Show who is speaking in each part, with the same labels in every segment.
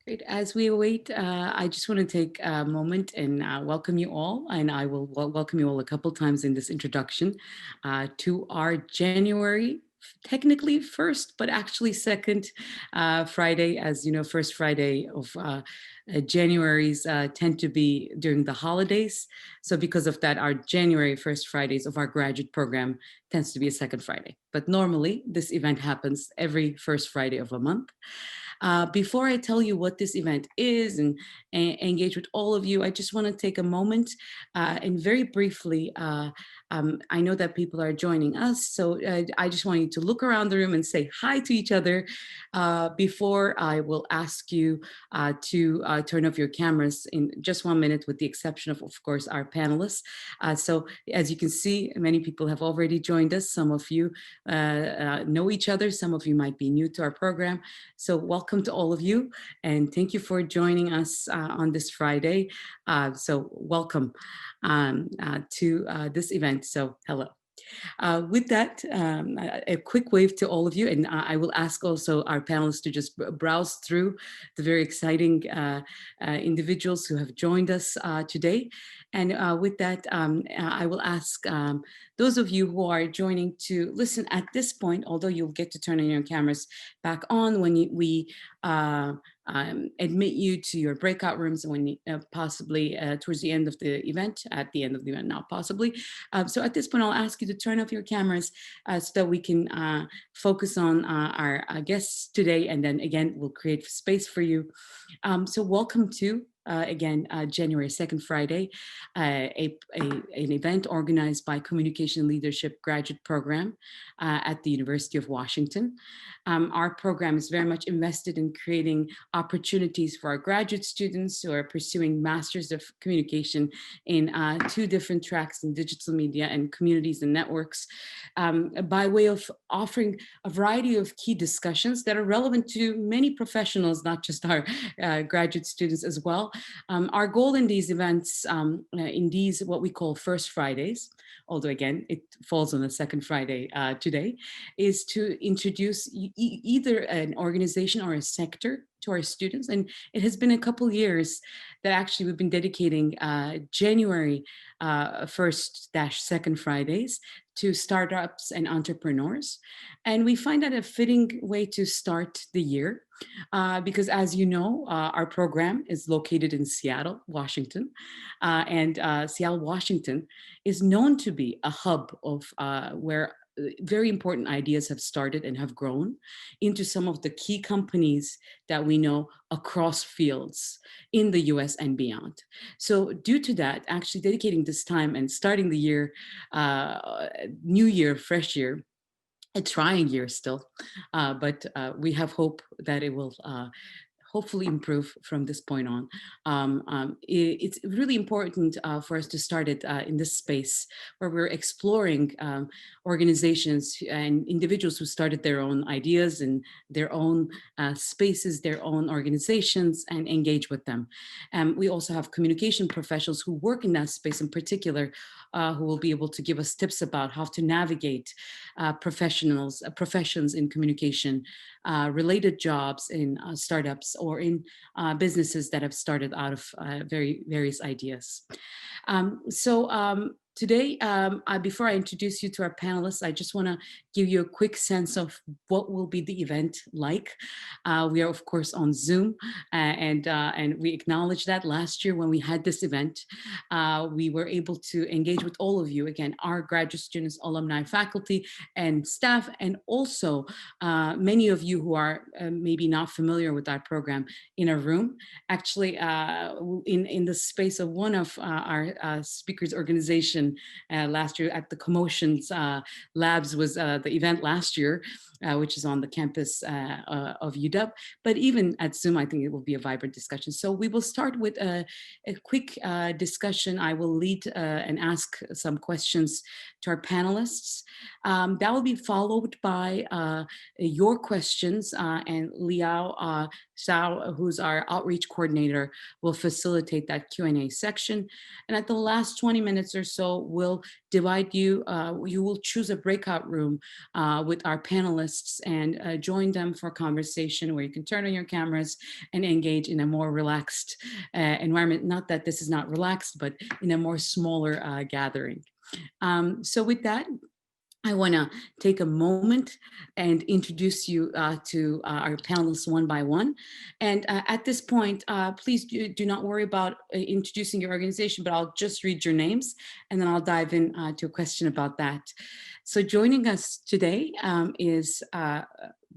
Speaker 1: Great. As we await, I just want to take a moment and welcome you all, and I will welcome you all a couple times in this introduction to our January, technically first, but actually second Friday. As you know, first Friday of January's tend to be during the holidays. So because of that, our January first Fridays of our graduate program tends to be a second Friday. But normally, this event happens every first Friday of a month. Before I tell you what this event is and engage with all of you, I just want to take a moment and very briefly, I know that people are joining us, so I just want you to look around the room and say hi to each other before I will ask you to turn off your cameras in just 1 minute, with the exception of course, our panelists. So as you can see, many people have already joined us. Some of you know each other. Some of you might be new to our program. So welcome to all of you, and thank you for joining us on this Friday. So welcome to this event. So hello. With that, a quick wave to all of you, and I will ask also our panelists to just browse through the very exciting individuals who have joined us today. And with that, I will ask those of you who are joining to listen at this point, although you'll get to turn on your cameras back on when we admit you to your breakout rooms, and when you, possibly towards the end of the event, at the end of the event, not possibly. So at this point, I'll ask you to turn off your cameras so that we can focus on our guests today, and then again, we'll create space for you. So welcome to again, January 2nd, Friday, an event organized by Communication Leadership Graduate Program at the University of Washington. Our program is very much invested in creating opportunities for our graduate students who are pursuing Masters of Communication in two different tracks in digital media and communities and networks, by way of offering a variety of key discussions that are relevant to many professionals, not just our graduate students as well. Our goal in these events, in these what we call First Fridays, although again, it falls on the second Friday today, is to introduce either an organization or a sector to our students. And it has been a couple years that actually we've been dedicating January 1st-2nd Fridays to startups and entrepreneurs. And we find that a fitting way to start the year because, as you know, our program is located in Seattle, Washington. And Seattle, Washington is known to be a hub of where very important ideas have started and have grown into some of the key companies that we know across fields in the US and beyond. So due to that, actually dedicating this time and starting the year, new year, fresh year, a trying year still, but we have hope that it will hopefully improve from this point on. It's really important for us to start it in this space where we're exploring organizations and individuals who started their own ideas and their own spaces, their own organizations, and engage with them. We also have communication professionals who work in that space in particular, who will be able to give us tips about how to navigate professions in communication, related jobs in startups or in businesses that have started out of various ideas. Today, before I introduce you to our panelists, I just want to give you a quick sense of what will be the event like. We are, of course, on Zoom, and we acknowledge that last year when we had this event, we were able to engage with all of you, again, our graduate students, alumni, faculty, and staff, and also many of you who are maybe not familiar with our program in a room. Actually, in the space of one of our speakers' organization last year at the Commotions Labs was the event last year, which is on the campus of UW. But even at Zoom, I think it will be a vibrant discussion. So we will start with a quick discussion. I will lead and ask some questions to our panelists. That will be followed by your questions, and Liao Zhao, who's our outreach coordinator, will facilitate that Q&A section. And at the last 20 minutes or so, we'll divide you. You will choose a breakout room with our panelists panelists and join them for a conversation where you can turn on your cameras and engage in a more relaxed environment. Not that this is not relaxed, but in a more smaller gathering. So with that, I want to take a moment and introduce you to our panelists one by one. And at this point, please do not worry about introducing your organization, but I'll just read your names and then I'll dive in to a question about that. So joining us today is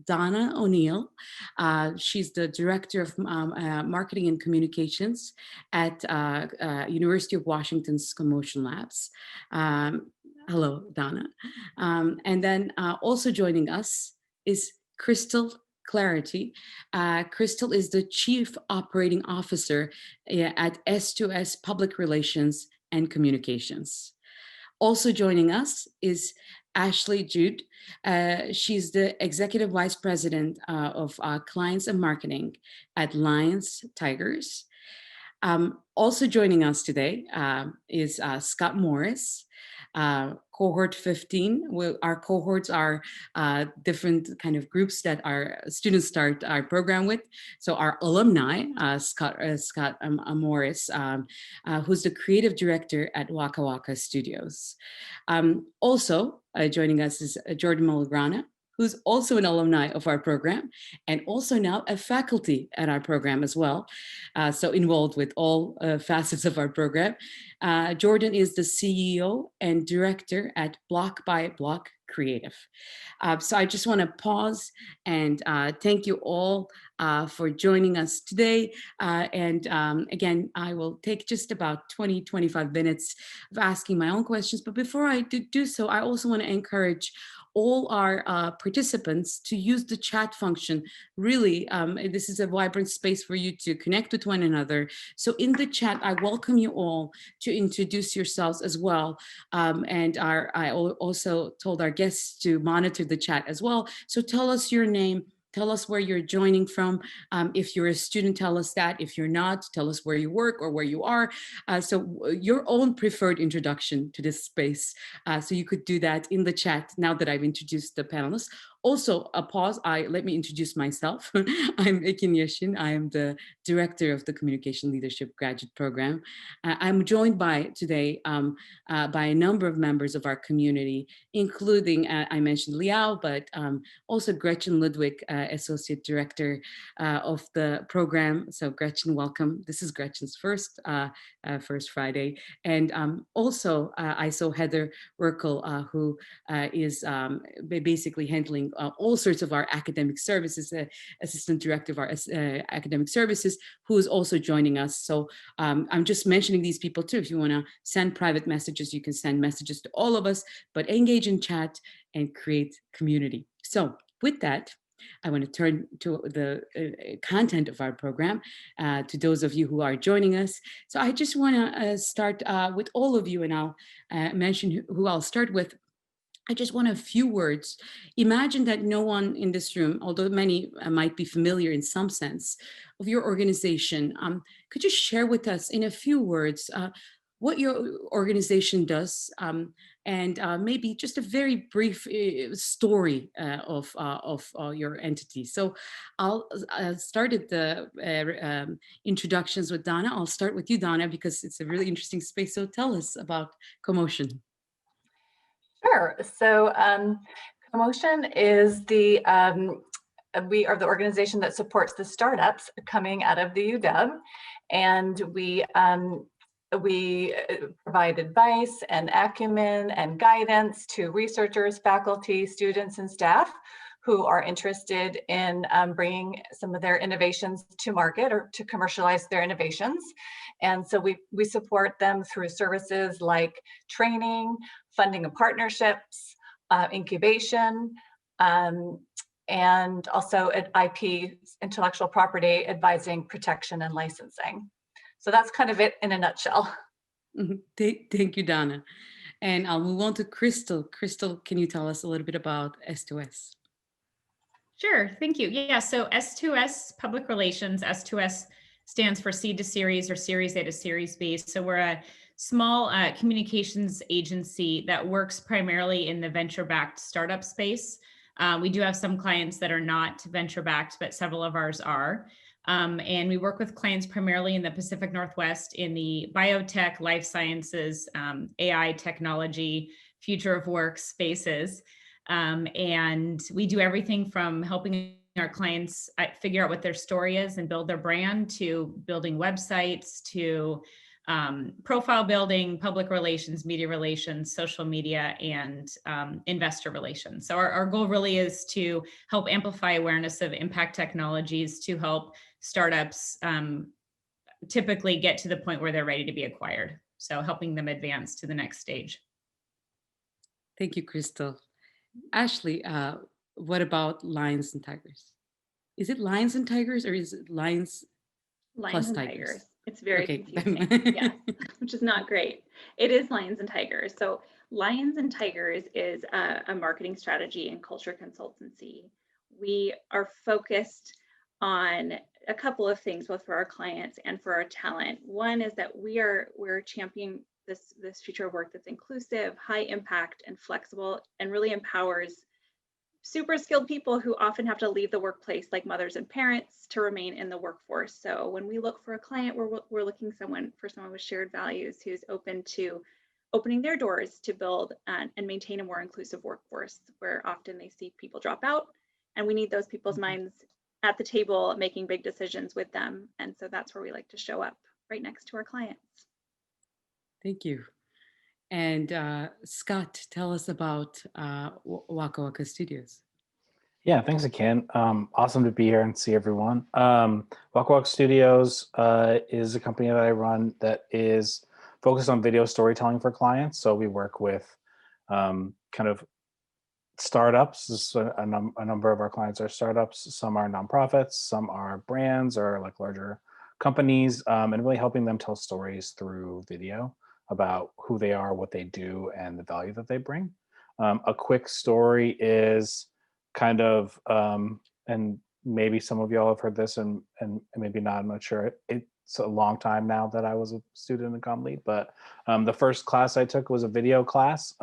Speaker 1: Donna O'Neill. She's the Director of Marketing and Communications at University of Washington's Commotion Labs. Hello, Donna. And then also joining us is Crystal Clarity. Crystal is the Chief Operating Officer at S2S Public Relations and Communications. Also joining us is Ashley Jude. She's the Executive Vice President of Clients and Marketing at Lions Tigers. Also joining us today is Scott Morris. Cohort 15. Our cohorts are different kind of groups that our students start our program with. So our alumni, Scott Morris, who's the creative director at Waka Waka Studios. Also joining us is Jordan Malagrana, who's also an alumni of our program and also now a faculty at our program as well. So involved with all facets of our program. Jordan is the CEO and director at Block by Block Creative. So I just want to pause and thank you all for joining us today. And again, I will take just about 20-25 minutes of asking my own questions. But before I do so, I also want to encourage all our participants to use the chat function. Really, this is a vibrant space for you to connect with one another. So in the chat, I welcome you all to introduce yourselves as well. And I also told our guests to monitor the chat as well. So tell us your name. Tell us where you're joining from. If you're a student, tell us that. If you're not, tell us where you work or where you are. So your own preferred introduction to this space. So you could do that in the chat now that I've introduced the panelists. Also, a pause, let me introduce myself. I'm Ekin Yashin. I am the director of the Communication Leadership Graduate Program. I'm joined today by a number of members of our community, including, I mentioned Liao, but also Gretchen Ludwig, Associate Director of the program. So Gretchen, welcome. This is Gretchen's first Friday. And also I saw Heather Werkel, who is basically handling all sorts of our academic services, Assistant Director of our academic services, who is also joining us. So I'm just mentioning these people too. If you want to send private messages, you can send messages to all of us, but engage in chat and create community. So with that, I want to turn to the content of our program, to those of you who are joining us. So I just want to start with all of you, and I'll mention who I'll start with. I just want a few words. Imagine that no one in this room, although many might be familiar in some sense of your organization, could you share with us in a few words what your organization does, and maybe just a very brief story of your entity. So I'll start at the introductions with Donna. I'll start with you, Donna, because it's a really interesting space. So tell us about Commotion.
Speaker 2: Sure. So Commotion is we are the organization that supports the startups coming out of the UW, and we provide advice and acumen and guidance to researchers, faculty, students, and staff who are interested in bringing some of their innovations to market or to commercialize their innovations. And so we support them through services like training, funding of partnerships, incubation, and also at IP, intellectual property, advising, protection, and licensing. So that's kind of it in a nutshell.
Speaker 1: Thank you, Donna. And I'll move on to Crystal. Crystal, can you tell us a little bit about S2S?
Speaker 3: Sure, thank you. Yeah, so S2S Public Relations, S2S stands for Seed to Series or Series A to Series B. So we're a small communications agency that works primarily in the venture-backed startup space. We do have some clients that are not venture backed, but several of ours are. And we work with clients primarily in the Pacific Northwest in the biotech, life sciences, AI technology, future of work spaces. And we do everything from helping our clients figure out what their story is and build their brand, to building websites, to profile building, public relations, media relations, social media, and investor relations. So our goal really is to help amplify awareness of impact technologies to help startups typically get to the point where they're ready to be acquired. So helping them advance to the next stage.
Speaker 1: Thank you, Crystal. Ashley, what about lions and tigers? Is it lions and tigers, or is it lions plus
Speaker 4: and
Speaker 1: tigers?
Speaker 4: It's very
Speaker 1: Okay.
Speaker 4: confusing, yes, which is not great. It is lions and tigers. So lions and tigers is a marketing strategy and culture consultancy. We are focused on a couple of things, both for our clients and for our talent. One is that we're championing this future of work that's inclusive, high impact, and flexible, and really empowers super skilled people who often have to leave the workplace, like mothers and parents, to remain in the workforce. So when we look for a client, we're looking for someone with shared values who's open to opening their doors to build and maintain a more inclusive workforce, where often they see people drop out, and we need those people's minds at the table making big decisions with them. And so that's where we like to show up, right next to our clients.
Speaker 1: Thank you. And Scott, tell us about Waka Waka Studios.
Speaker 5: Yeah, thanks again. Awesome to be here and see everyone. Waka Waka Studios is a company that I run that is focused on video storytelling for clients. So we work with kind of startups. A number of our clients are startups. Some are nonprofits, some are brands or like larger companies, and really helping them tell stories through video about who they are, what they do, and the value that they bring. A quick story is kind of, and maybe some of y'all have heard this and maybe not, I'm not sure. It's a long time now that I was a student in CommLead, but the first class I took was a video class.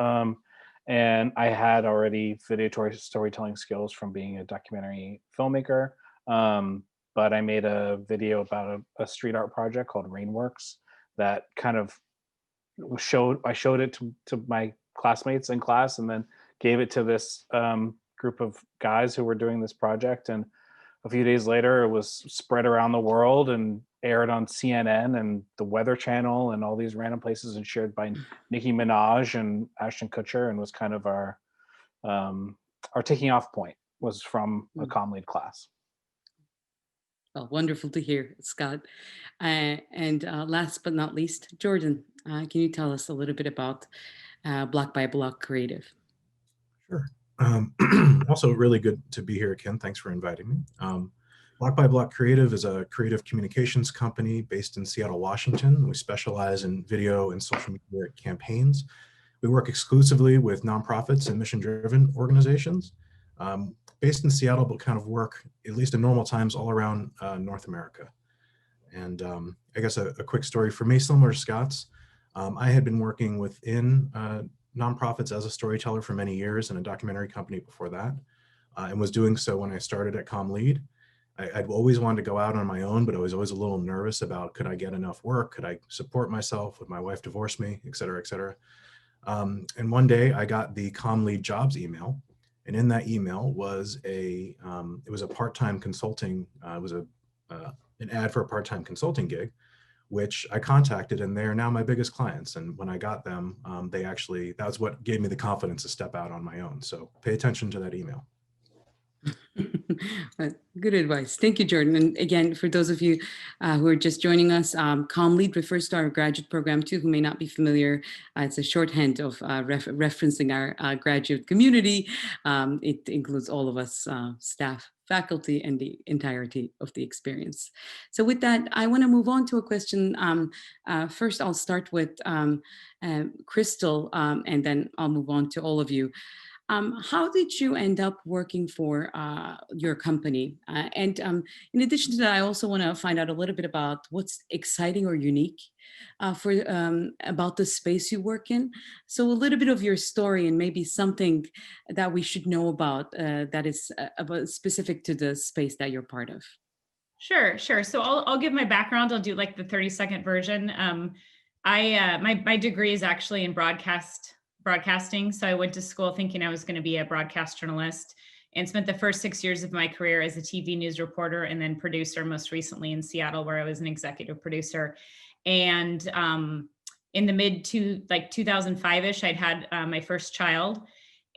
Speaker 5: And I had already video storytelling skills from being a documentary filmmaker. But I made a video about a street art project called Rainworks that kind of I showed it to my classmates in class, and then gave it to this group of guys who were doing this project. And a few days later, it was spread around the world and aired on CNN and the Weather Channel and all these random places, and shared by Nicki Minaj and Ashton Kutcher, and was kind of our taking off point was from a CommLead class.
Speaker 1: Well, wonderful to hear, Scott. And last but not least, Jordan, can you tell us a little bit about Block by Block Creative?
Speaker 6: Sure. Also really good to be here, Ken. Thanks for inviting me. Block by Block Creative is a creative communications company based in Seattle, Washington. We specialize in video and social media campaigns. We work exclusively with nonprofits and mission-driven organizations. Based in Seattle, but kind of work, at least in normal times, all around North America. And I guess a quick story for me, similar to Scott's. I had been working within nonprofits as a storyteller for many years, in a documentary company before that, and was doing so when I started at CommLead. I'd always wanted to go out on my own, but I was always a little nervous about, could I get enough work? Could I support myself? Would my wife divorce me, et cetera, et cetera. And one day I got the CommLead jobs email. And in that email was it was a part-time consulting, it was an ad for a part-time consulting gig, which I contacted, and they're now my biggest clients. And when I got them, that was what gave me the confidence to step out on my own. So pay attention to that email.
Speaker 1: Good advice. Thank you, Jordan. And again, for those of you who are just joining us, CommLead refers to our graduate program too, who may not be familiar. It's a shorthand of referencing our graduate community. It includes all of us, staff, faculty, and the entirety of the experience. So with that, I want to move on to a question. First, I'll start with Crystal, and then I'll move on to all of you. How did you end up working for your company? And in addition to that, I also want to find out a little bit about what's exciting or unique about the space you work in. So a little bit of your story and maybe something that we should know about that is about specific to the space that you're part of.
Speaker 3: Sure. So I'll give my background. I'll do like the 30-second version. My degree is actually in broadcasting. So I went to school thinking I was going to be a broadcast journalist and spent the first 6 years of my career as a TV news reporter and then producer, most recently in Seattle, where I was an executive producer. And in the mid 2005-ish, I'd had my first child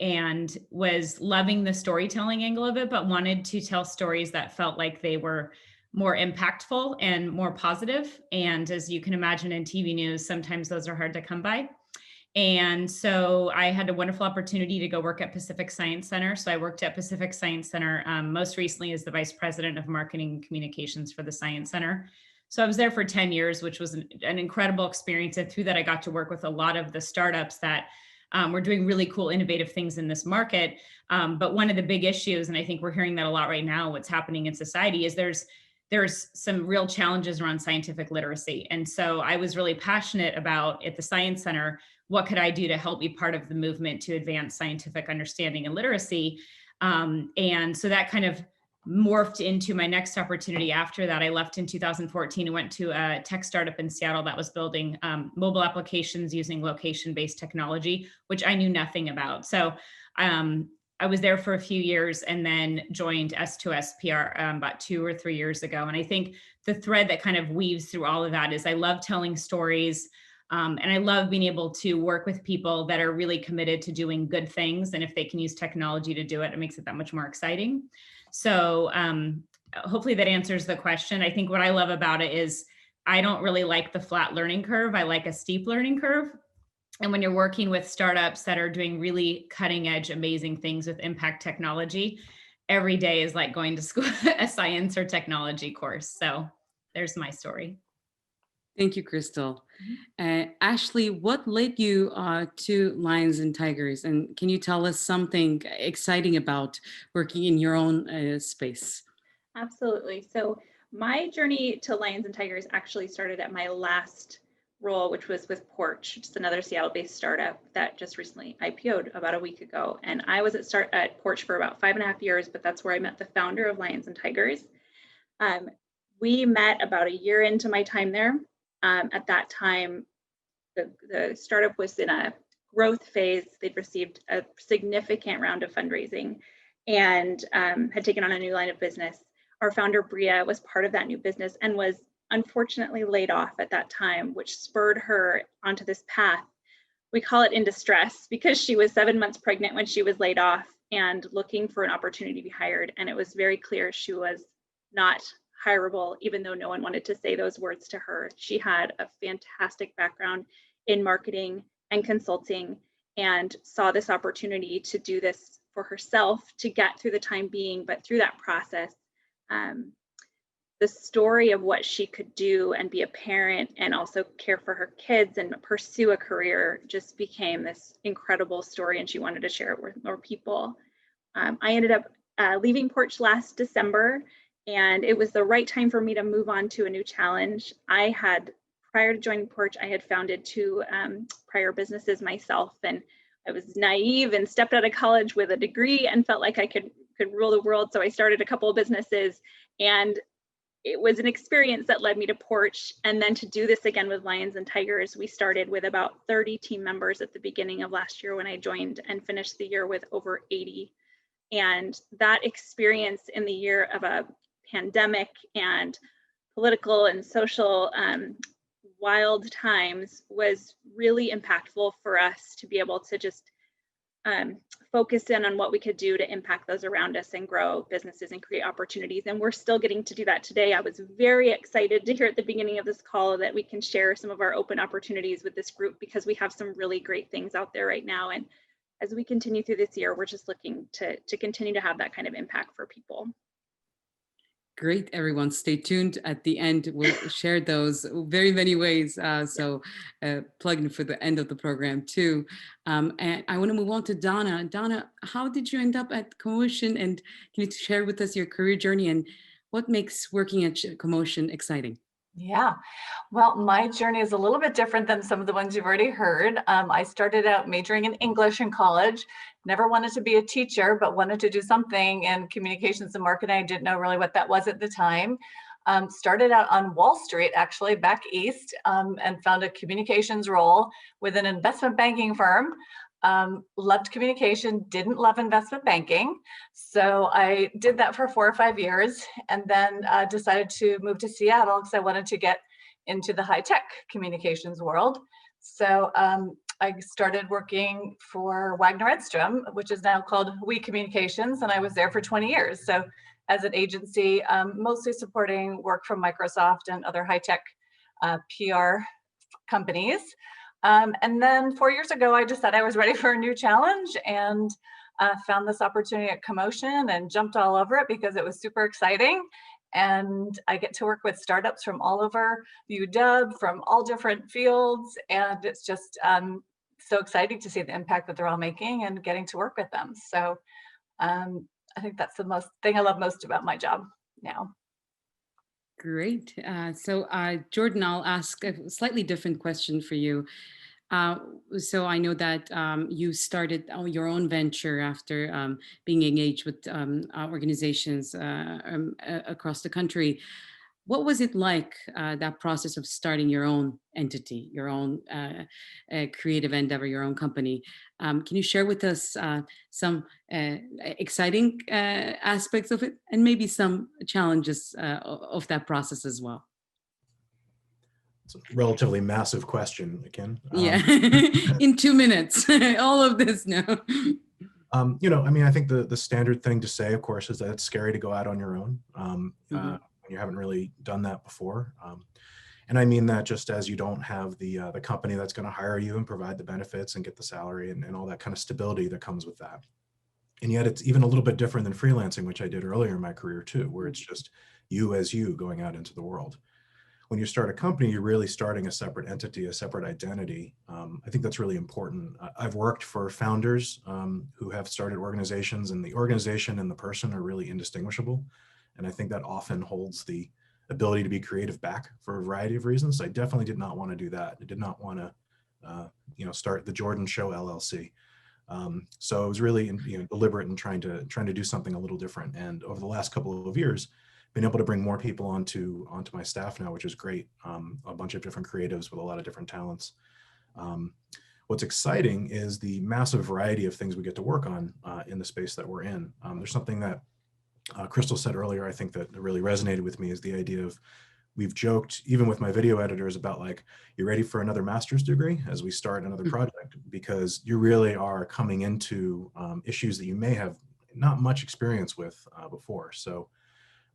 Speaker 3: and was loving the storytelling angle of it, but wanted to tell stories that felt like they were more impactful and more positive. And as you can imagine in TV news, sometimes those are hard to come by. And so I had a wonderful opportunity to go work at Pacific Science Center. So I worked at Pacific Science Center most recently as the Vice President of Marketing and Communications for the Science Center. So I was there for 10 years, which was an incredible experience. And through that, I got to work with a lot of the startups that were doing really cool, innovative things in this market. But one of the big issues, and I think we're hearing that a lot right now, what's happening in society is there's some real challenges around scientific literacy. And so I was really passionate about at the Science Center, what could I do to help be part of the movement to advance scientific understanding and literacy? And so that kind of morphed into my next opportunity. After that, I left in 2014 and went to a tech startup in Seattle that was building mobile applications using location-based technology, which I knew nothing about. So I was there for a few years and then joined S2S PR about 2 or 3 years ago. And I think the thread that kind of weaves through all of that is I love telling stories. And I love being able to work with people that are really committed to doing good things. And if they can use technology to do it, it makes it that much more exciting. So hopefully that answers the question. I think what I love about it is I don't really like the flat learning curve. I like a steep learning curve. And when you're working with startups that are doing really cutting edge, amazing things with impact technology, every day is like going to school, a science or technology course. So there's my story.
Speaker 1: Thank you, Crystal. Ashley, what led you to Lions and Tigers? And can you tell us something exciting about working in your own space?
Speaker 4: Absolutely. So my journey to Lions and Tigers actually started at my last role, which was with Porch, just another Seattle-based startup that just recently IPO'd about a week ago. And I was at Porch for about 5.5 years, but that's where I met the founder of Lions and Tigers. We met about a year into my time there. At that time, the startup was in a growth phase. They'd received a significant round of fundraising and had taken on a new line of business. Our founder, Bria, was part of that new business and was unfortunately laid off at that time, which spurred her onto this path. We call it in distress because she was 7 months pregnant when she was laid off and looking for an opportunity to be hired. And it was very clear she was not hireable, even though no one wanted to say those words to her. She had a fantastic background in marketing and consulting and saw this opportunity to do this for herself to get through the time being. But through that process, the story of what she could do and be a parent and also care for her kids and pursue a career just became this incredible story, and she wanted to share it with more people. I ended up leaving Porch last December, and it was the right time for me to move on to a new challenge. Prior to joining Porch, I had founded 2 prior businesses myself, and I was naive and stepped out of college with a degree and felt like I could rule the world. So I started a couple of businesses, and it was an experience that led me to Porch. And then to do this again with Lions and Tigers, we started with about 30 team members at the beginning of last year when I joined, and finished the year with over 80. And that experience in the year of a pandemic and political and social wild times was really impactful for us to be able to just focus in on what we could do to impact those around us and grow businesses and create opportunities. And we're still getting to do that today. I was very excited to hear at the beginning of this call that we can share some of our open opportunities with this group, because we have some really great things out there right now. And as we continue through this year, we're just looking to continue to have that kind of impact for people.
Speaker 1: Great, everyone. Stay tuned. At the end, we'll share those very many ways. So plug in for the end of the program too. And I want to move on to Donna. Donna, how did you end up at Commotion? And can you share with us your career journey and what makes working at Commotion exciting?
Speaker 2: Yeah, well, my journey is a little bit different than some of the ones you've already heard. I started out majoring in English in college, never wanted to be a teacher, but wanted to do something in communications and marketing. I didn't know really what that was at the time. Started out on Wall Street, actually, back east, and found a communications role with an investment banking firm. Loved communication, didn't love investment banking. So I did that for 4 or 5 years and then decided to move to Seattle because I wanted to get into the high tech communications world. So I started working for Wagner Edstrom, which is now called We Communications, and I was there for 20 years. So as an agency, mostly supporting work from Microsoft and other high tech PR companies. And then 4 years ago, I just said I was ready for a new challenge and found this opportunity at Commotion and jumped all over it because it was super exciting. And I get to work with startups from all over UW, from all different fields. And it's just so exciting to see the impact that they're all making and getting to work with them. So I think that's the thing I love most about my job now.
Speaker 1: Great. So Jordan, I'll ask a slightly different question for you. So I know that you started your own venture after being engaged with organizations across the country. What was it like, that process of starting your own entity, your own creative endeavor, your own company? Can you share with us some exciting aspects of it and maybe some challenges of that process as well?
Speaker 6: It's a relatively massive question, Ken.
Speaker 1: Yeah, in 2 minutes, all of this now.
Speaker 6: I mean, I think the standard thing to say, of course, is that it's scary to go out on your own when you haven't really done that before. And I mean that just as you don't have the company that's going to hire you and provide the benefits and get the salary and all that kind of stability that comes with that. And yet it's even a little bit different than freelancing, which I did earlier in my career too, where it's just you as you going out into the world. When you start a company, you're really starting a separate entity, a separate identity. I think that's really important. I've worked for founders who have started organizations, and the organization and the person are really indistinguishable. And I think that often holds the ability to be creative back for a variety of reasons. I definitely did not want to do that. I did not want to, start the Jordan Show LLC. So it was really, deliberate in trying to do something a little different. And over the last couple of years, been able to bring more people onto my staff now, which is great. A bunch of different creatives with a lot of different talents. What's exciting is the massive variety of things we get to work on in the space that we're in. There's something that Crystal said earlier, I think that really resonated with me, is the idea of, we've joked even with my video editors about, like, you're ready for another master's degree as we start another project, because you really are coming into issues that you may have not much experience with before. So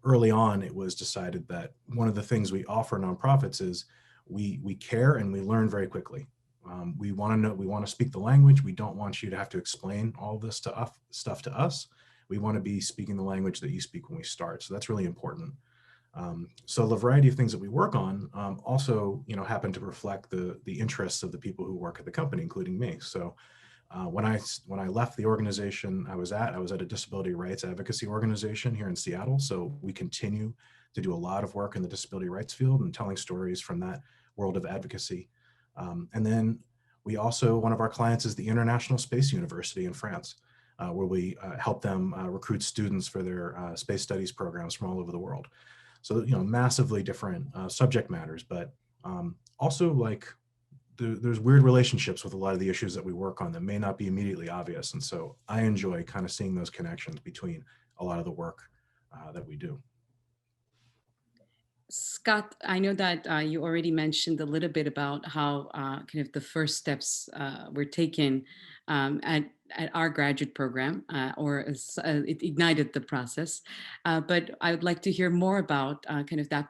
Speaker 6: early on, it was decided that one of the things we offer nonprofits is we care and we learn very quickly. We want to know, we want to speak the language. We don't want you to have to explain all this stuff to us. We want to be speaking the language that you speak when we start. So that's really important. So the variety of things that we work on also, happen to reflect the interests of the people who work at the company, including me. So when I left the organization I was at a disability rights advocacy organization here in Seattle. So we continue to do a lot of work in the disability rights field and telling stories from that world of advocacy. And then we also, one of our clients is the International Space University in France, where we help them recruit students for their space studies programs from all over the world. So, massively different subject matters, but also, like, there's weird relationships with a lot of the issues that we work on that may not be immediately obvious. And so I enjoy kind of seeing those connections between a lot of the work that we do.
Speaker 1: Scott, I know that you already mentioned a little bit about how kind of the first steps were taken at our graduate program, it ignited the process. But I would like to hear more about kind of that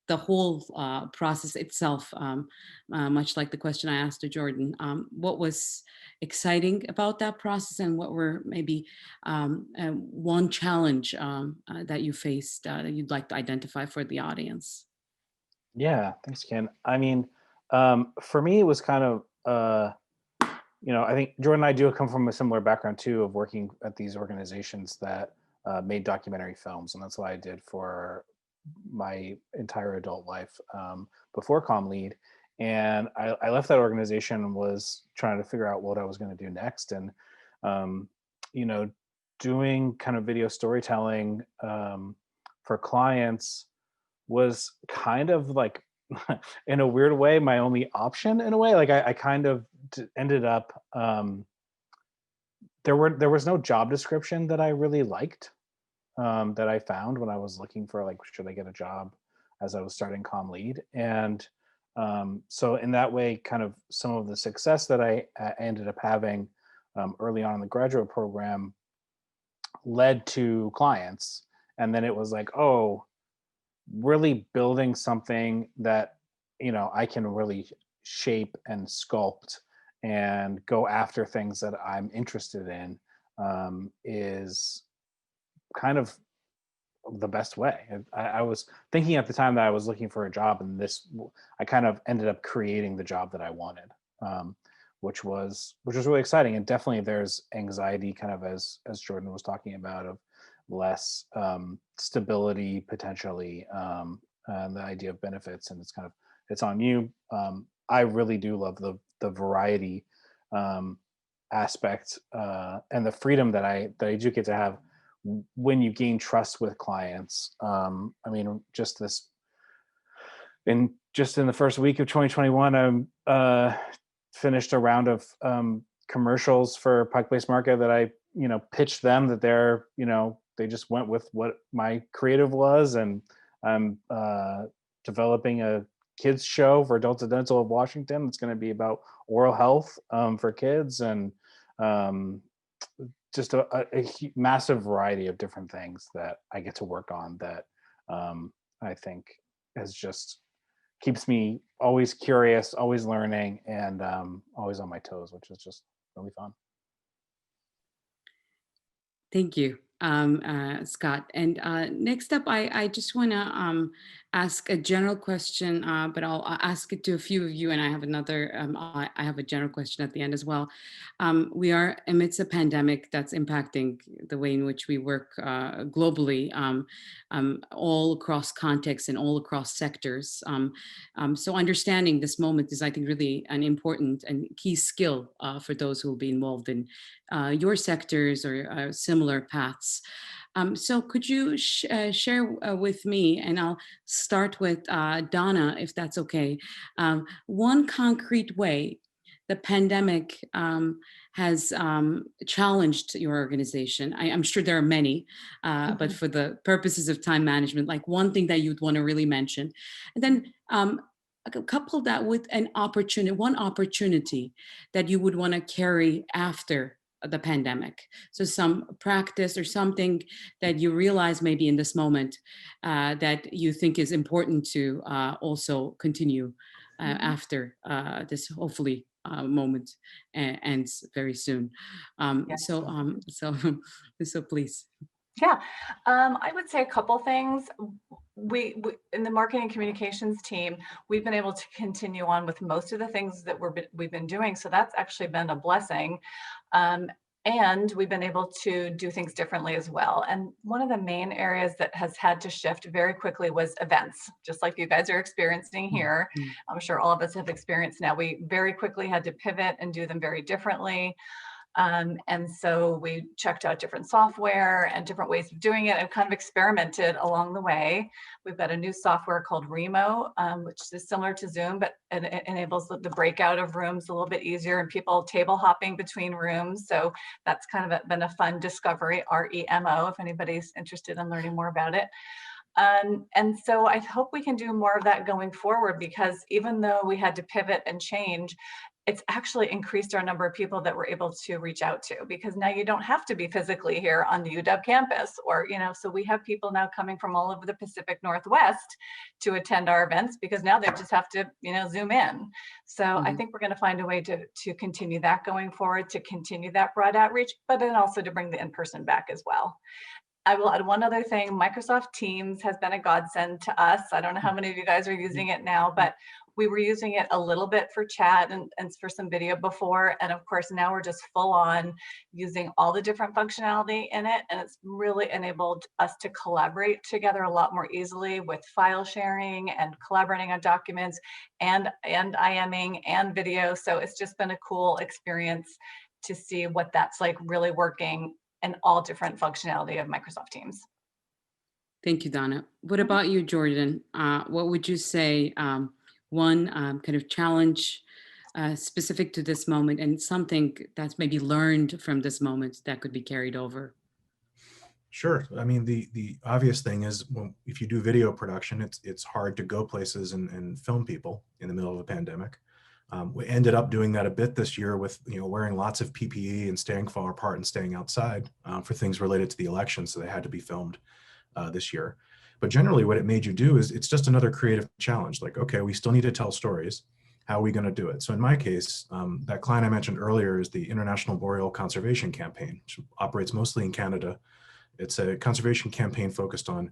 Speaker 1: the whole process itself, much like the question I asked to Jordan, what was exciting about that process, and what were maybe one challenge that you faced that you'd like to identify for the audience?
Speaker 5: Yeah, thanks, Ken. I mean, for me, it was kind of, I think Jordan and I do come from a similar background too, of working at these organizations that made documentary films, and that's what I did for my entire adult life before ComLead. And I left that organization and was trying to figure out what I was going to do next. And, you know, doing kind of video storytelling for clients was kind of like, in a weird way, my only option in a way. Like I kind of ended up, there was no job description that I really liked that I found when I was looking for, like, should I get a job as I was starting ComLead. And so in that way, kind of some of the success that I ended up having early on in the graduate program led to clients. And then it was like, oh, really building something that, I can really shape and sculpt and go after things that I'm interested in is kind of the best way. I was thinking at the time that I was looking for a job, and I kind of ended up creating the job that I wanted, which was really exciting. And definitely there's anxiety, kind of as Jordan was talking about, of less stability potentially, and the idea of benefits, and it's on you. I really do love the variety aspect and the freedom that I do get to have when you gain trust with clients. I mean, just in the first week of 2021, I finished a round of commercials for Pike Place Market that I, pitched them, that they just went with what my creative was. And I'm developing a kids show for Adults of Dental of Washington. It's going to be about oral health for kids, and just a massive variety of different things that I get to work on that I think has just keeps me always curious, always learning, and always on my toes, which is just really fun.
Speaker 1: Thank you, Scott. And next up, I just want to ask a general question, but I'll ask it to a few of you, and I have another. I have a general question at the end as well. We are amidst a pandemic that's impacting the way in which we work globally, all across contexts and all across sectors. So understanding this moment is, I think, really an important and key skill for those who will be involved in your sectors or similar paths. So could you share with me, and I'll start with Donna, if that's okay, one concrete way the pandemic has challenged your organization? I'm sure there are many, but for the purposes of time management, like one thing that you'd want to really mention. And then couple that with one opportunity that you would want to carry after the pandemic. So some practice or something that you realize maybe in this moment that you think is important to also continue after this hopefully moment ends very soon.
Speaker 2: Yes.
Speaker 1: So please.
Speaker 2: Yeah, I would say a couple things. We in the marketing communications team, we've been able to continue on with most of the things that we've been doing. So that's actually been a blessing. And we've been able to do things differently as well. And one of the main areas that has had to shift very quickly was events, just like you guys are experiencing here.
Speaker 1: Mm-hmm.
Speaker 2: I'm sure all of us have experienced now. We very quickly had to pivot and do them very differently. And so we checked out different software and different ways of doing it and kind of experimented along the way. We've got a new software called Remo, which is similar to Zoom, but it enables the breakout of rooms a little bit easier and people table hopping between rooms. So that's kind of been a fun discovery, REMO, if anybody's interested in learning more about it. And so I hope we can do more of that going forward, because even though we had to pivot and change, it's actually increased our number of people that we're able to reach out to, because now you don't have to be physically here on the UW campus, or, so we have people now coming from all over the Pacific Northwest to attend our events, because now they just have to, Zoom in. So I think we're going to find a way to continue that going forward, to continue that broad outreach, but then also to bring the in-person back as well. I will add one other thing. Microsoft Teams has been a godsend to us. I don't know how many of you guys are using it now, but we were using it a little bit for chat and for some video before. And of course, now we're just full on using all the different functionality in it. And it's really enabled us to collaborate together a lot more easily with file sharing and collaborating on documents and IMing and video. So it's just been a cool experience to see what that's like really working and all different functionality of Microsoft Teams.
Speaker 1: Thank you, Donna. What about you, Jordan? What would you say, one kind of challenge specific to this moment, and something that's maybe learned from this moment that could be carried over?
Speaker 6: Sure. I mean, the obvious thing is, if you do video production, it's hard to go places and film people in the middle of a pandemic. We ended up doing that a bit this year with, wearing lots of PPE and staying far apart and staying outside for things related to the election. So they had to be filmed this year. But generally what it made you do is it's just another creative challenge. Like, okay, we still need to tell stories. How are we going to do it? So in my case, that client I mentioned earlier is the International Boreal Conservation Campaign, which operates mostly in Canada. It's a conservation campaign focused on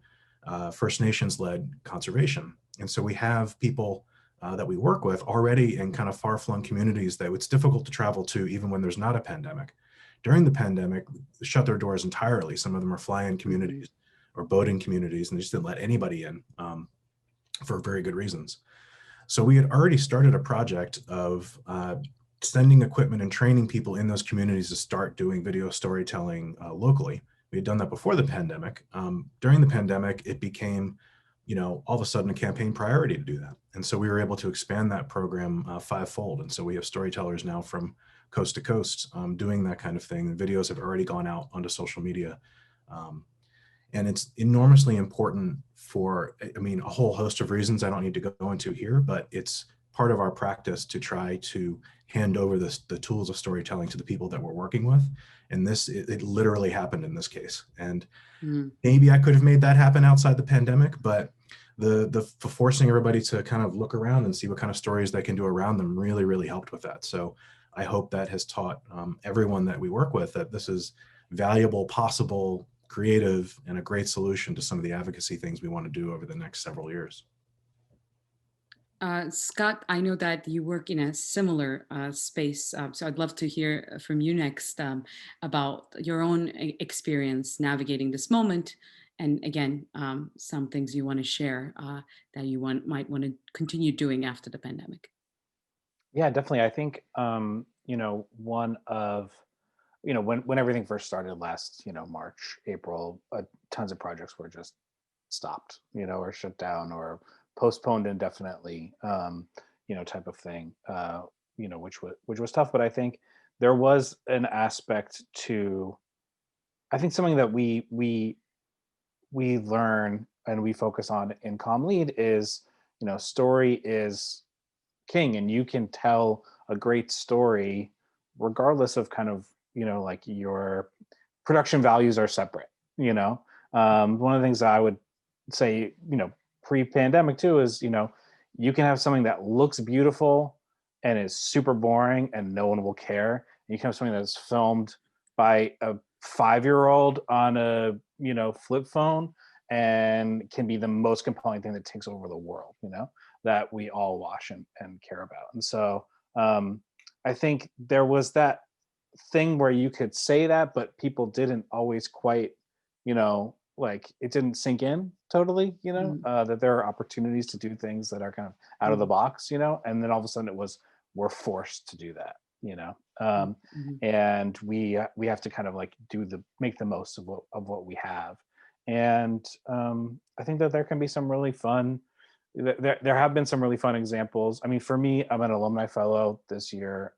Speaker 6: First Nations-led conservation. And so we have people that we work with already in kind of far-flung communities that it's difficult to travel to even when there's not a pandemic. During the pandemic, they shut their doors entirely. Some of them are fly-in communities or boating communities, and they just didn't let anybody in for very good reasons. So we had already started a project of sending equipment and training people in those communities to start doing video storytelling locally. We had done that before the pandemic. During the pandemic, it became all of a sudden a campaign priority to do that. And so we were able to expand that program fivefold. And so we have storytellers now from coast to coast doing that kind of thing. The videos have already gone out onto social media. And it's enormously important for, a whole host of reasons I don't need to go into here, but it's part of our practice to try to hand over the tools of storytelling to the people that we're working with. And it literally happened in this case. And maybe I could have made that happen outside the pandemic, but the forcing everybody to kind of look around and see what kind of stories they can do around them really, really helped with that. So I hope that has taught everyone that we work with that this is valuable, possible, creative, and a great solution to some of the advocacy things we want to do over the next several years.
Speaker 1: Scott, I know that you work in a similar space, so I'd love to hear from you next about your own experience navigating this moment, and again, some things you want to share that you might want to continue doing after the pandemic.
Speaker 5: Yeah, definitely. I think one of when everything first started last March, April, tons of projects were just stopped, or shut down or postponed indefinitely, type of thing, which was tough. But I think there was an aspect to, I think something that we learn and we focus on in CommLead is, story is king, and you can tell a great story regardless of kind of, like your production values are separate. One of the things that I would say, pre-pandemic too is, you can have something that looks beautiful and is super boring and no one will care. And you can have something that's filmed by a 5-year-old on a, flip phone and can be the most compelling thing that takes over the world, that we all watch and care about. And so I think there was that thing where you could say that, but people didn't always quite, like it didn't sink in totally, that there are opportunities to do things that are kind of out of the box, and then all of a sudden we're forced to do that, and we have to kind of like make the most of what we have. And I think that there can be some really fun, there have been some really fun examples. I mean, for me, I'm an alumni fellow this year,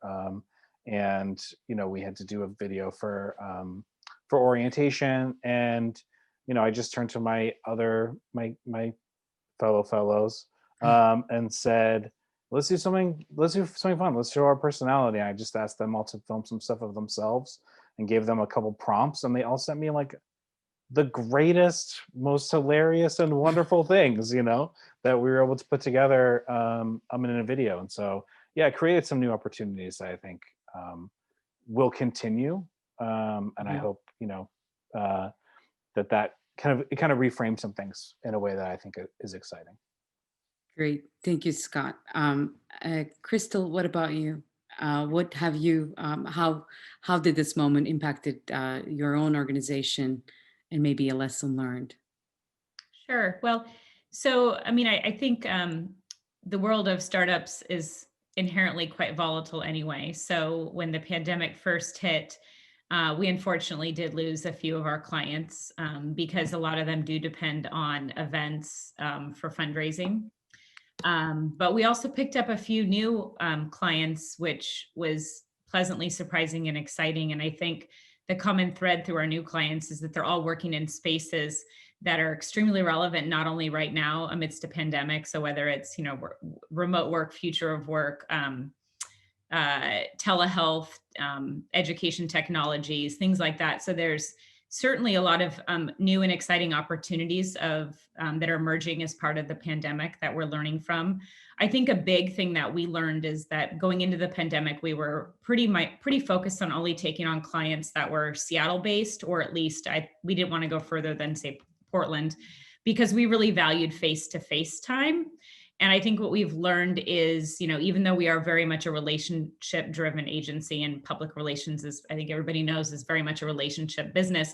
Speaker 5: and we had to do a video for orientation, and I just turned to my fellow fellows and said, let's do something fun. Let's show our personality. I just asked them all to film some stuff of themselves and gave them a couple prompts, and they all sent me like the greatest, most hilarious and wonderful things, that we were able to put together in a video. And so, yeah, it created some new opportunities that I think will continue. And I hope, that kind of reframes some things in a way that I think is exciting.
Speaker 1: Great. Thank you, Scott. Crystal, what about you? What have you, how did this moment impacted your own organization and maybe a lesson learned?
Speaker 3: Sure. Well, so, I mean, I think the world of startups is inherently quite volatile anyway. So when the pandemic first hit, we unfortunately did lose a few of our clients because a lot of them do depend on events for fundraising. But we also picked up a few new clients, which was pleasantly surprising and exciting. And I think the common thread through our new clients is that they're all working in spaces that are extremely relevant, not only right now amidst a pandemic. So whether it's, remote work, future of work, telehealth, education technologies, things like that. So there's certainly a lot of new and exciting opportunities that are emerging as part of the pandemic that we're learning from. I think a big thing that we learned is that going into the pandemic, we were pretty focused on only taking on clients that were Seattle based, or at least we didn't want to go further than say Portland, because we really valued face-to-face time. And I think what we've learned is, even though we are very much a relationship driven agency, and public relations is, I think everybody knows, is very much a relationship business,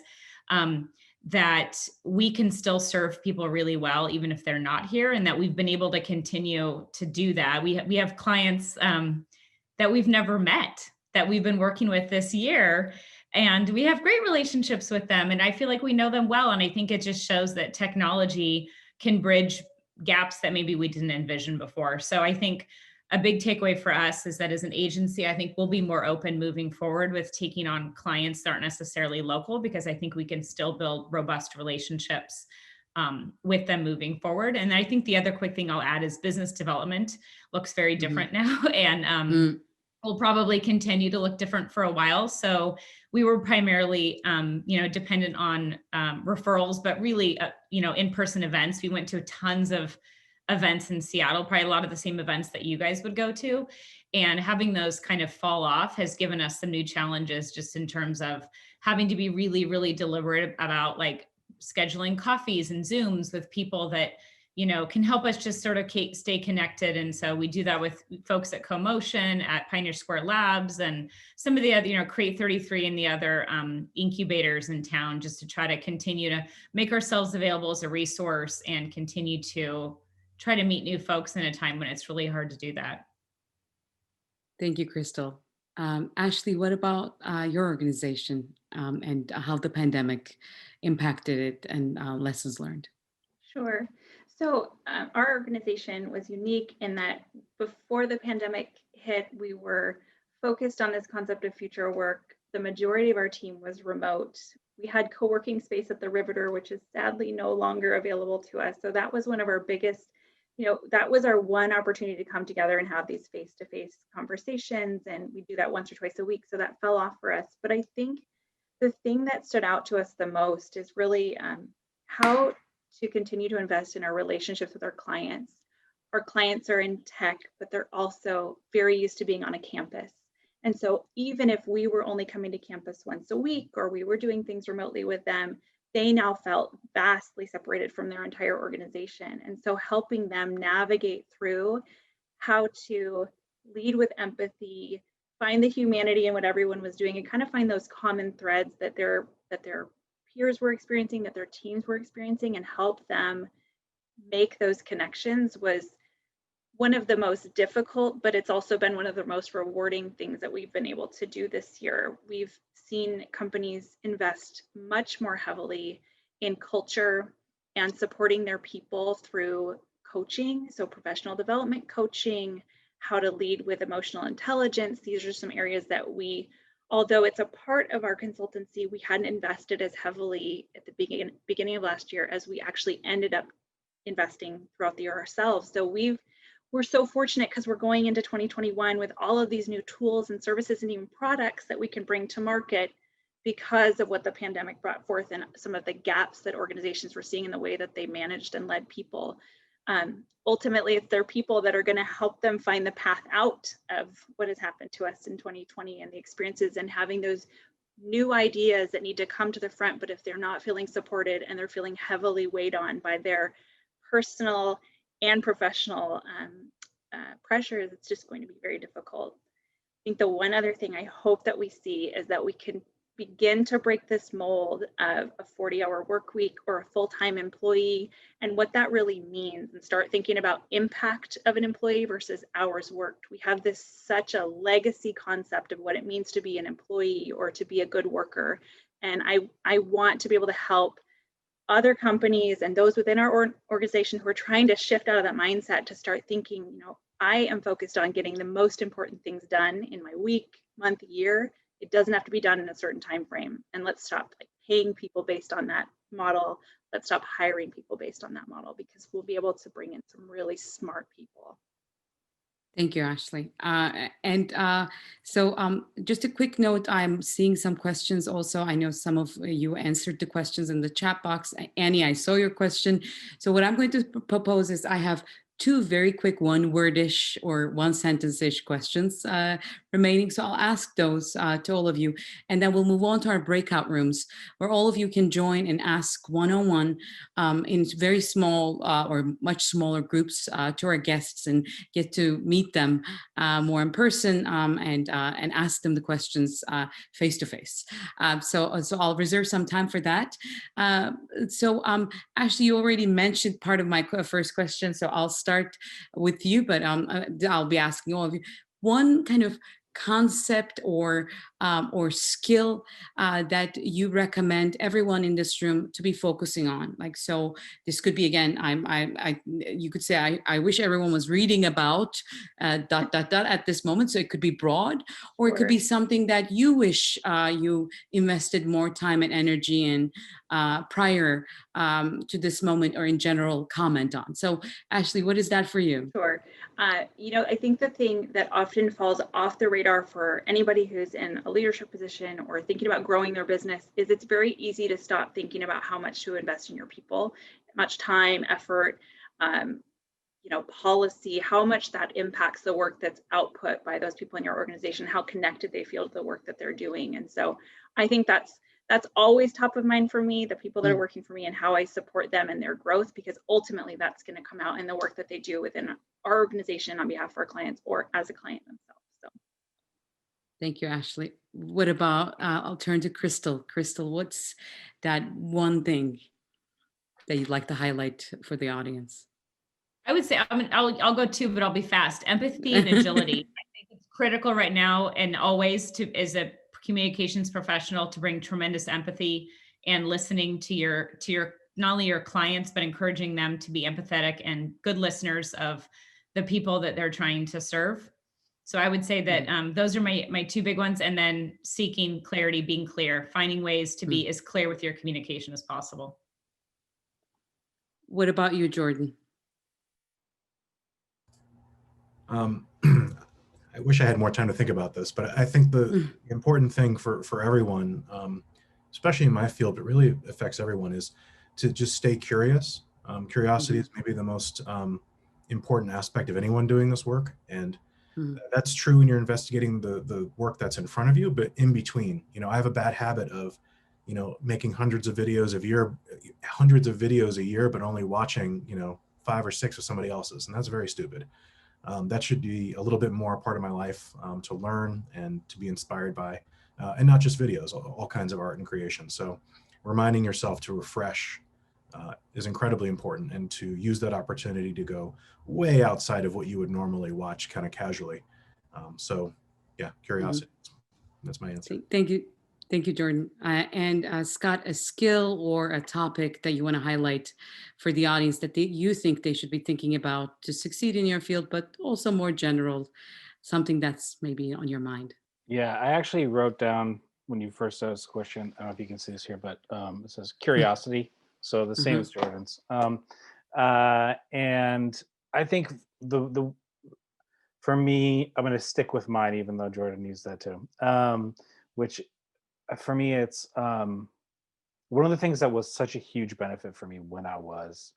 Speaker 3: that we can still serve people really well, even if they're not here, and that we've been able to continue to do that. We have clients that we've never met, that we've been working with this year, and we have great relationships with them. And I feel like we know them well. And I think it just shows that technology can bridge gaps that maybe we didn't envision before. So I think a big takeaway for us is that as an agency, I think we'll be more open moving forward with taking on clients that aren't necessarily local, because I think we can still build robust relationships with them moving forward. And I think the other quick thing I'll add is business development looks very different now, and will probably continue to look different for a while. So we were primarily, dependent on referrals, but really, in-person events. We went to tons of events in Seattle, probably a lot of the same events that you guys would go to. And having those kind of fall off has given us some new challenges, just in terms of having to be really, really deliberate about like scheduling coffees and Zooms with people that, can help us just sort of stay connected. And so we do that with folks at Commotion, at Pioneer Square Labs, and some of the other, Create 33 and the other incubators in town, just to try to continue to make ourselves available as a resource and continue to try to meet new folks in a time when it's really hard to do that.
Speaker 1: Thank you, Crystal. Ashley, what about your organization and how the pandemic impacted it and lessons learned?
Speaker 4: Sure. So our organization was unique in that before the pandemic hit, we were focused on this concept of future work. The majority of our team was remote. We had co-working space at the Riveter, which is sadly no longer available to us. So that was one of our biggest, that was our one opportunity to come together and have these face-to-face conversations. And we do that once or twice a week. So that fell off for us. But I think the thing that stood out to us the most is really how to continue to invest in our relationships with our clients. Our clients are in tech, but they're also very used to being on a campus. And so even if we were only coming to campus once a week, or we were doing things remotely with them, they now felt vastly separated from their entire organization. And so helping them navigate through how to lead with empathy, find the humanity in what everyone was doing, and kind of find those common threads that their peers were experiencing, that their teams were experiencing, and help them make those connections was one of the most difficult, but it's also been one of the most rewarding things that we've been able to do this year. We've seen companies invest much more heavily in culture and supporting their people through coaching, so professional development coaching, how to lead with emotional intelligence. These are some areas that we, although it's a part of our consultancy, we hadn't invested as heavily at the beginning of last year as we actually ended up investing throughout the year ourselves. So we've we're so fortunate because we're going into 2021 with all of these new tools and services and even products that we can bring to market because of what the pandemic brought forth and some of the gaps that organizations were seeing in the way that they managed and led people. Ultimately, it's their people that are going to help them find the path out of what has happened to us in 2020 and the experiences, and having those new ideas that need to come to the front. But if they're not feeling supported and they're feeling heavily weighed on by their personal and professional pressures, it's just going to be very difficult. I think the one other thing I hope that we see is that we can begin to break this mold of a 40-hour work week or a full-time employee and what that really means, and start thinking about impact of an employee versus hours worked. We have this such a legacy concept of what it means to be an employee or to be a good worker. And I want to be able to help other companies and those within our organization who are trying to shift out of that mindset to start thinking, you know, I am focused on getting the most important things done in my week, month, year. It doesn't have to be done in a certain time frame. And let's stop paying people based on that model. Let's stop hiring people based on that model, because we'll be able to bring in some really smart people.
Speaker 1: Thank you, Ashley. So just a quick note, I'm seeing some questions also. I know some of you answered the questions in the chat box. Annie, I saw your question. So what I'm going to propose is I have two very quick one-word-ish or one-sentence-ish questions remaining. So I'll ask those to all of you, and then we'll move on to our breakout rooms where all of you can join and ask one-on-one in very small or much smaller groups to our guests, and get to meet them more in person and ask them the questions face to face. So I'll reserve some time for that. Ashley, you already mentioned part of my first question, so I'll start with you, but I'll be asking all of you one kind of concept or skill that you recommend everyone in this room to be focusing on. Like, so this could be, again, you could say, I wish everyone was reading about ... at this moment. So it could be broad, or it could be something that you wish you invested more time and energy in prior to this moment, or in general comment on. So Ashley, what is that for you?
Speaker 4: Sure. You know, I think the thing that often falls off the radar for anybody who's in a leadership position or thinking about growing their business is it's very easy to stop thinking about how much to invest in your people, much time, effort, you know, policy, how much that impacts the work that's output by those people in your organization, how connected they feel to the work that they're doing. And so I think that's always top of mind for me, the people that are working for me, and how I support them in their growth, because ultimately that's going to come out in the work that they do within our organization on behalf of our clients or as a client themselves. So.
Speaker 1: Thank you, Ashley. What about, I'll turn to Crystal. Crystal, what's that one thing that you'd like to highlight for the audience?
Speaker 3: I would say, I'll go two, but I'll be fast. Empathy and agility. I think it's critical right now and always as a communications professional to bring tremendous empathy and listening to your not only your clients, but encouraging them to be empathetic and good listeners of the people that they're trying to serve. So I would say that those are my two big ones. And then seeking clarity, being clear, finding ways to be as clear with your communication as possible.
Speaker 1: What about you, Jordan?
Speaker 6: I wish I had more time to think about this, but I think the important thing for everyone, especially in my field, but really affects everyone, is to just stay curious. Curiosity is maybe the most important aspect of anyone doing this work. And that's true when you're investigating the work that's in front of you, but in between. You know, I have a bad habit of, you know, making hundreds of videos a year, but only watching, you know, 5 or 6 of somebody else's. And that's very stupid. That should be a little bit more a part of my life, to learn and to be inspired by, and not just videos, all kinds of art and creation. So reminding yourself to refresh is incredibly important, and to use that opportunity to go way outside of what you would normally watch kind of casually. So yeah, curiosity. That's my answer.
Speaker 1: Thank you. Thank you, Jordan. And Scott, a skill or a topic that you want to highlight for the audience that you think they should be thinking about to succeed in your field, but also more general, something that's maybe on your mind.
Speaker 5: Yeah, I actually wrote down when you first asked the question, I don't know if you can see this here, but it says curiosity. So the same as Jordan's. And I think the for me, I'm going to stick with mine, even though Jordan used that too. Which for me, it's one of the things that was such a huge benefit for me when I was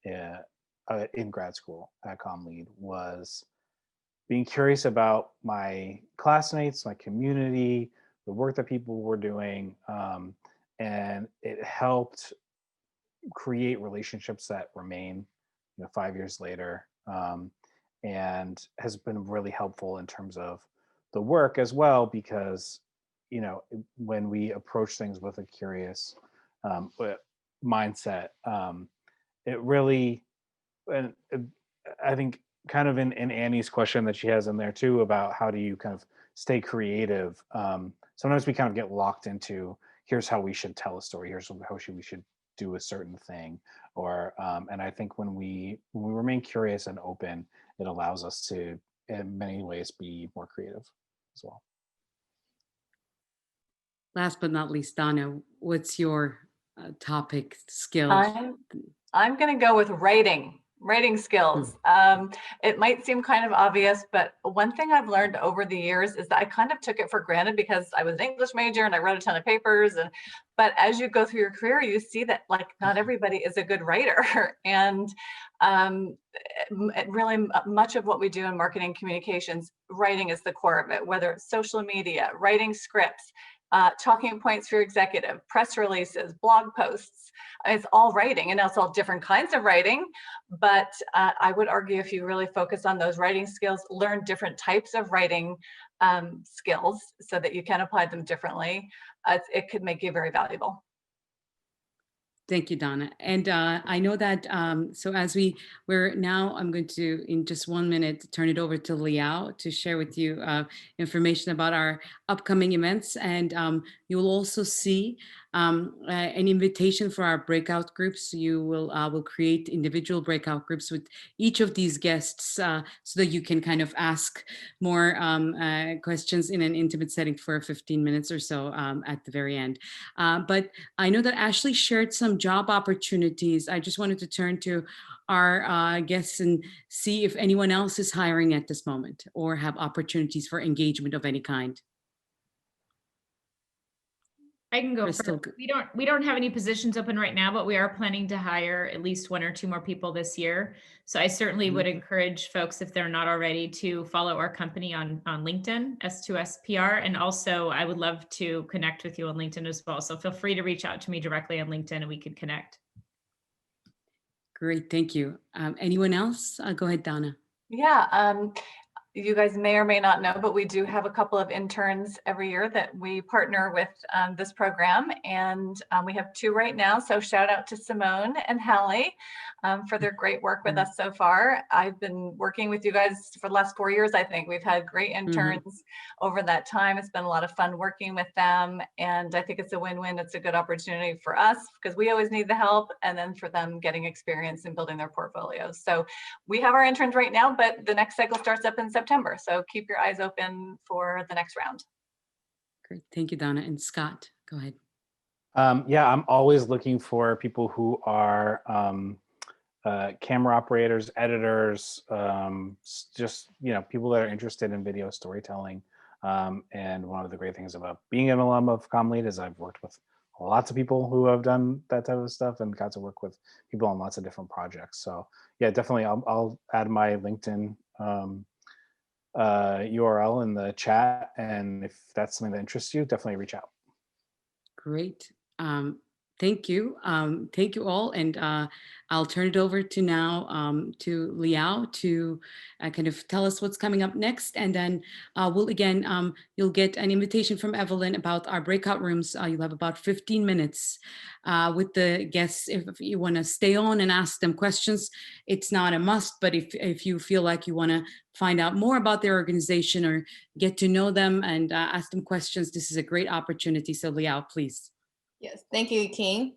Speaker 5: in grad school at ComLead was being curious about my classmates, my community, the work that people were doing, and it helped create relationships that remain, 5 years later, and has been really helpful in terms of the work as well, because when we approach things with a curious mindset, it really, and I think kind of in Annie's question that she has in there too about how do you kind of stay creative. Sometimes we kind of get locked into here's how we should tell a story, here's how we should do a certain thing, or and I think when we remain curious and open, it allows us to in many ways be more creative as well.
Speaker 1: Last but not least, Donna, what's your topic skill?
Speaker 2: I'm going to go with writing skills. It might seem kind of obvious, but one thing I've learned over the years is that I kind of took it for granted because I was an English major and I wrote a ton of papers. But as you go through your career, you see that like not everybody is a good writer. And really much of what we do in marketing communications, writing is the core of it, whether it's social media, writing scripts, talking points for your executive, press releases, blog posts. It's all writing, and it's all different kinds of writing. But I would argue if you really focus on those writing skills, learn different types of writing skills so that you can apply them differently, it could make you very valuable.
Speaker 1: Thank you, Donna. And I know that, so as we're now, I'm going to, in just 1 minute, turn it over to Liao to share with you information about our upcoming events. And you will also see an invitation for our breakout groups. You will create individual breakout groups with each of these guests so that you can kind of ask more questions in an intimate setting for 15 minutes or so at the very end. But I know that Ashley shared some job opportunities. I just wanted to turn to our guests and see if anyone else is hiring at this moment or have opportunities for engagement of any kind.
Speaker 3: I can go
Speaker 1: Crystal.
Speaker 3: first. We don't have any positions open right now, but we are planning to hire at least 1 or 2 more people this year. So I certainly would encourage folks, if they're not already, to follow our company on LinkedIn, S2SPR. And also I would love to connect with you on LinkedIn as well. So feel free to reach out to me directly on LinkedIn and we can connect.
Speaker 1: Great, thank you. Anyone else? Go ahead, Donna.
Speaker 2: Yeah, you guys may or may not know, but we do have a couple of interns every year that we partner with this program, and we have 2 right now. So shout out to Simone and Hallie for their great work with us so far. I've been working with you guys for the last 4 years, I think. We've had great interns over that time. It's been a lot of fun working with them, and I think it's a win-win. It's a good opportunity for us because we always need the help, and then for them getting experience and building their portfolios. So we have our interns right now, but the next cycle starts up in September. So keep your eyes open for the next round.
Speaker 1: Great, thank you, Donna. And Scott, go ahead.
Speaker 5: Yeah, I'm always looking for people who are camera operators, editors, just people that are interested in video storytelling. And one of the great things about being an alum of ComLead is I've worked with lots of people who have done that type of stuff and got to work with people on lots of different projects. So yeah, definitely I'll add my LinkedIn URL in the chat, and if that's something that interests you, definitely reach out.
Speaker 1: Great. Thank you. Thank you all. And I'll turn it over to now to Liao to kind of tell us what's coming up next. And then we'll again, you'll get an invitation from Evelyn about our breakout rooms. You'll have about 15 minutes with the guests. If you want to stay on and ask them questions, it's not a must, but if you feel like you want to find out more about their organization or get to know them and ask them questions, this is a great opportunity. So Liao, please.
Speaker 7: Yes, thank you, King.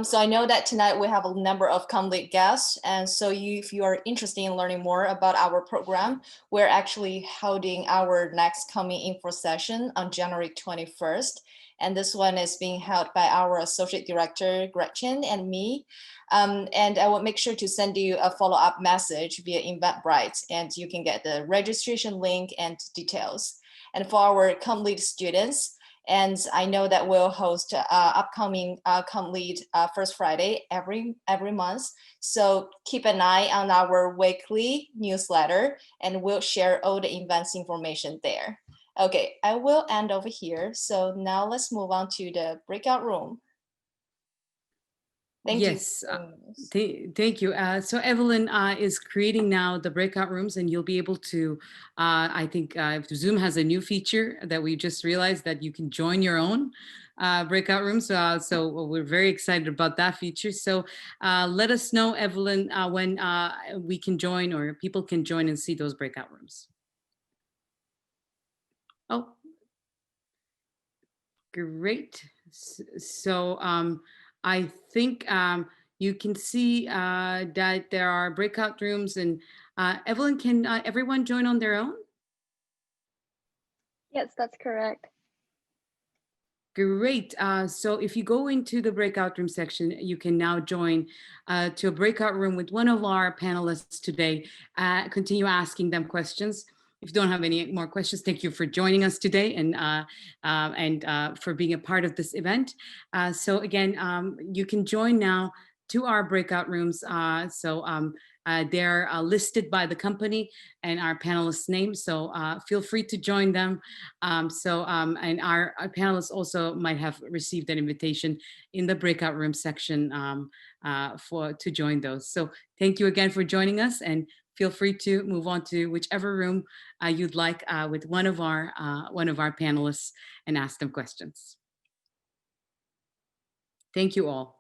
Speaker 7: So I know that tonight we have a number of ComLead guests, and so if you are interested in learning more about our program, we're actually holding our next coming info session on January 21st. And this one is being held by our Associate Director, Gretchen, and me. And I will make sure to send you a follow-up message via Eventbrite, and you can get the registration link and details. And for our ComeLead students, and I know that we'll host upcoming ComeLead first Friday every month. So keep an eye on our weekly newsletter, and we'll share all the events information there. Okay, I will end over here. So now let's move on to the breakout room. Thank you.
Speaker 1: Yes, thank you. So Evelyn is creating now the breakout rooms, and you'll be able to, I think Zoom has a new feature that we just realized that you can join your own breakout rooms. So we're very excited about that feature. So let us know, Evelyn, when we can join or people can join and see those breakout rooms. Oh, great. So I think you can see that there are breakout rooms, and Evelyn, can everyone join on their own?
Speaker 8: Yes, that's correct.
Speaker 1: Great. So if you go into the breakout room section, you can now join to a breakout room with one of our panelists today, continue asking them questions. If you don't have any more questions, thank you for joining us today and for being a part of this event. So again, you can join now to our breakout rooms. They're listed by the company and our panelists' names. So feel free to join them. And our panelists also might have received an invitation in the breakout room section to join those. So thank you again for joining us, and feel free to move on to whichever room you'd like with one of our panelists and ask them questions. Thank you all.